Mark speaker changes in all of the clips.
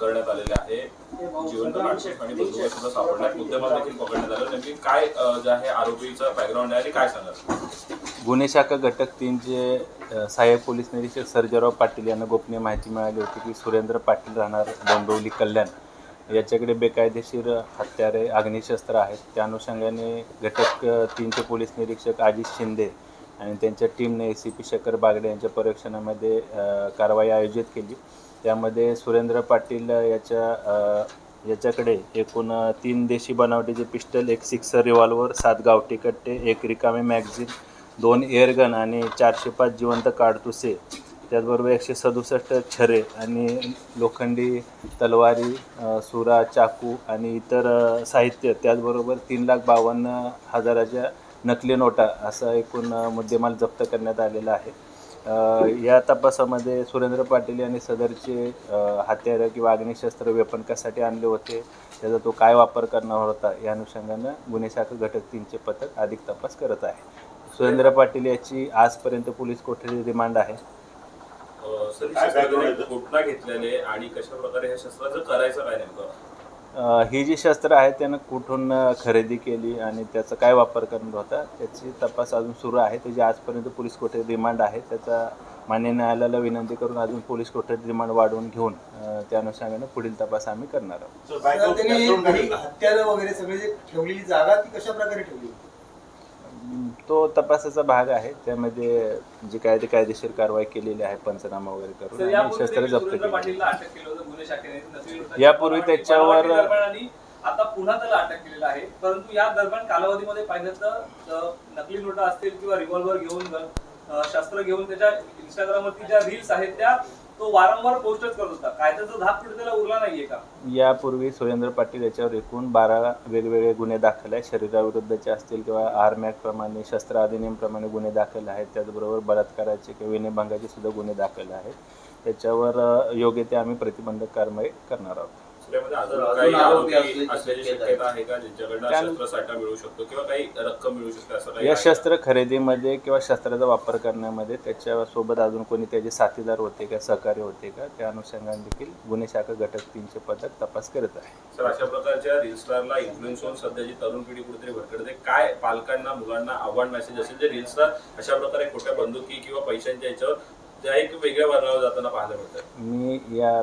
Speaker 1: करण्यात आलेले आहे. जिवंत नागरिक आणि बंदूक सुद्धा सापडल्यात. मुद्देमाल देखील पकडण्यात आलं. नेमकी काय जे आहे आरोपीचं बॅकग्राऊंड आहे आणि काय सांगाल?
Speaker 2: गुन्हे शाखा घटक 3चे सहाय्यक पोलीस निरीक्षक सर्जेराव पाटील यांना गोपनीय माहिती मिळाली होती की सुरेंद्र पाटील राहणार डोंबिवली कल्याण याच्याकडे बेकायदेशीर हत्यारे अग्निशस्त्र आहेत. त्या अनुषंगाने घटक 3चे पोलीस निरीक्षक अजित शिंदे आणि त्यांच्या टीमने ACP शेखर बागडे यांच्या पर्यवेक्षणामध्ये कारवाई आयोजित केली. त्यामध्ये सुरेंद्र पाटील याच्याकडे एकूण 3 देशी बनावटीचे पिस्टल, 1 सिक्सर रिव्हॉल्वर, 7 गावठी कट्टे, 1 रिकामे मॅगझिन, 2 एअरगन आणि 405 जिवंत काडतुसे, त्याचबरोबर 167 छरे आणि लोखंडी तलवारी, सुरा, चाकू आणि इतर साहित्य, त्याचबरोबर 3,52,000च्या नकली नोटा असा एकूण मुद्देमाल जप्त करण्यात आलेला आहे. या तपासामध्ये सुरेंद्र पाटील यांनी सदरचे हत्यारं किंवा अग्निशस्त्र वेपन कशासाठी आणले होते, त्याचा तो काय वापर करणार होता, या अनुषंगानं गुन्हे शाखा घटक 3चे पथक अधिक तपास करत आहे. सुरेंद्र पाटील याची आजपर्यंत पोलीस कोठडी रिमांड आहे.
Speaker 1: कुठला घेतलेले आणि कशा प्रकारे हे शस्त्राचं करायचं काय नेमकं?
Speaker 2: ही जी शस्त्र आहेत त्यानं कुठून खरेदी केली आणि त्याचा काय वापर करणार होता त्याची तपास अजून सुरू आहे. त्याची आजपर्यंत पोलीस कोठडी रिमांड आहे. त्याचा मान्य न्यायालयाला विनंती करून अजून पोलीस कोठडी रिमांड वाढवून घेऊन त्या अनुषंगाने पुढील तपास आम्ही करणार आहोत.
Speaker 3: हत्यारं वगैरे सगळे जे ठेवलेली जागा ती कशा प्रकारे ठेवली?
Speaker 2: तो तपासाचा भाग आहे. त्यामध्ये जी काय ते कायदेशीर कारवाई केलेली आहे, पंचनामा वगैरे करून आणि शस्त्र जप्त केले. यापूर्वी त्याच्यावर
Speaker 4: आता पुन्हा त्याला अटक केलेला आहे. परंतु या दरम्यान कालावधीमध्ये पाहिलं तर नकली नोटा असतील किंवा रिव्हॉल्वर घेऊन शस्त्र घेऊन त्याच्या इंस्टाग्रामवरती ज्या रील्स आहेत त्या तो वारंवार पोस्टच करत होता. कायद्याचा धाक कुठे त्याला उरला नाहीये का?
Speaker 2: यापूर्वी सुरेंद्र पाटील याच्यावर एकूण 12 वेगवेगळे गुन्हे दाखल आहेत. शरीराविरुद्धचे असतील किंवा आर्म ॲक्टप्रमाणे, शस्त्र अधिनियमप्रमाणे गुन्हे दाखल आहेत. त्याचबरोबर बलात्काराचे किंवा विनयभंगाचे सुद्धा गुन्हे दाखल आहेत. त्याच्यावर योग्य ते आम्ही प्रतिबंधक कारवाई करणार आहोत. या शस्त्र खरेदीमध्ये किंवा शस्त्राचा वापर करण्यामध्ये त्याच्यासोबत अजून कोणी त्याचे साथीदार होते का, सहकार्य होते का, त्या अनुषंगाने देखील गुन्हे शाखा घटक 3चे पथक तपास करत आहे.
Speaker 1: सर, अशा प्रकारच्या रील स्टारला इन्फ्लुएन्स होऊन सध्याची तरुण पिढी कुठेतरी भटकते. काय पालकांना, मुलांना आव्हान मेसेज असेल जे रील स्टार अशा प्रकारे खोट्या बंदुकी किंवा पैशांच्या याच्यावर त्या एक वेगळ्या वर्णावर जाताना पाहायला मिळतात?
Speaker 2: मी या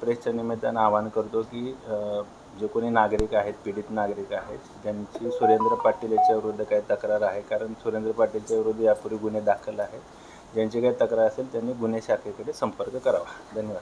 Speaker 2: प्रेसच्या निमित्तानं आवाहन करतो की जे कोणी नागरिक आहेत, पीडित नागरिक आहेत, ज्यांची सुरेंद्र पाटील याच्याविरुद्ध काही तक्रार आहे, कारण सुरेंद्र पाटीलच्या विरुद्ध यापूर्वी गुन्हे दाखल आहेत, ज्यांची काही तक्रार असेल त्यांनी गुन्हे शाखेकडे संपर्क करावा. धन्यवाद.